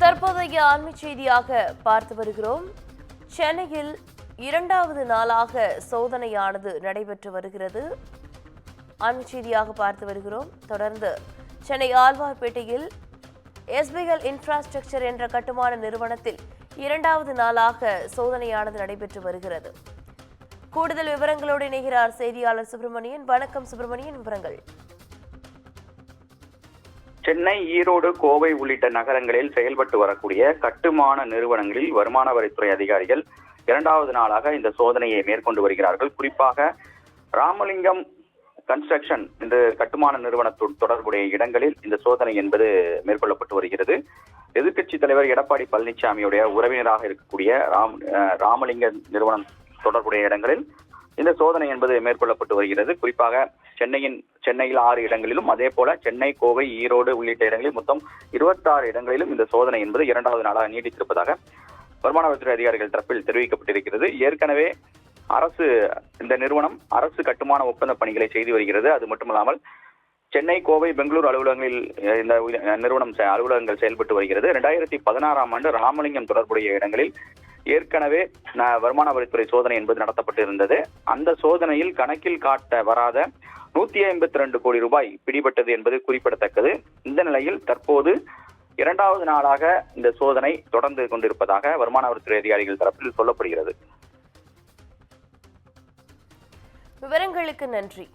தற்போதைய அண்மை செய்தியாக பார்த்து வருகிறோம். சென்னையில் இரண்டாவது நாளாக சோதனையானது நடைபெற்று வருகிறது. அண்மை செய்தியாக பார்த்து வருகிறோம். தொடர்ந்து சென்னை ஆழ்வார்பேட்டையில் எஸ்பிஎல் இன்ஃப்ராஸ்ட்ரக்சர் என்ற கட்டுமான நிறுவனத்தில் இரண்டாவது நாளாக சோதனையானது நடைபெற்று வருகிறது. கூடுதல் விவரங்களோடு இணைகிறார் செய்தியாளர் சுப்பிரமணியன். வணக்கம் சுப்பிரமணியன், விவரங்கள். சென்னை, ஈரோடு, கோவை உள்ளிட்ட நகரங்களில் செயல்பட்டு வரக்கூடிய கட்டுமான நிறுவனங்களில் வருமான வரித்துறை அதிகாரிகள் இரண்டாவது நாளாக இந்த சோதனையை மேற்கொண்டு வருகிறார்கள். குறிப்பாக ராமலிங்கம் கன்ஸ்ட்ரக்ஷன் என்ற கட்டுமான நிறுவனத்துடன் தொடர்புடைய இடங்களில் இந்த சோதனை என்பது மேற்கொள்ளப்பட்டு வருகிறது. எதிர்க்கட்சித் தலைவர் எடப்பாடி பழனிசாமியுடைய உறவினராக இருக்கக்கூடிய ராமலிங்க நிறுவனம் தொடர்புடைய இடங்களில் இந்த சோதனை என்பது மேற்கொள்ளப்பட்டு வருகிறது. குறிப்பாக சென்னையில் 6 இடங்களிலும், அதே போல சென்னை, கோவை, ஈரோடு உள்ளிட்ட இடங்களில் மொத்தம் 26 இடங்களிலும் இந்த சோதனை என்பது இரண்டாவது நாளாக நீடித்திருப்பதாக வருமான வரித்துறை அதிகாரிகள் தரப்பில் தெரிவிக்கப்பட்டிருக்கிறது. ஏற்கனவே இந்த நிறுவனம் அரசு கட்டுமான ஒப்பந்த பணிகளை செய்து வருகிறது. அது மட்டுமல்லாமல் சென்னை, கோவை, பெங்களூர் அலுவலகங்களில் இந்த நிறுவனம் அலுவலகங்கள் செயல்பட்டு வருகிறது. 2016ஆம் ஆண்டு ராமலிங்கம் தொடர்புடைய இடங்களில் ஏற்கனவே வருமான வரித்துறை சோதனை என்பது நடத்தப்பட்டு இருந்தது. அந்த சோதனையில் கணக்கில் காட்ட வராத 152 கோடி ரூபாய் பிடிபட்டது என்பது குறிப்பிடத்தக்கது. இந்த நிலையில் தற்போது இரண்டாவது நாளாக இந்த சோதனை தொடர்ந்து கொண்டிருப்பதாக வருமான வரித்துறை அதிகாரிகள் தரப்பில் சொல்லப்படுகிறது. விவரங்களுக்கு நன்றி.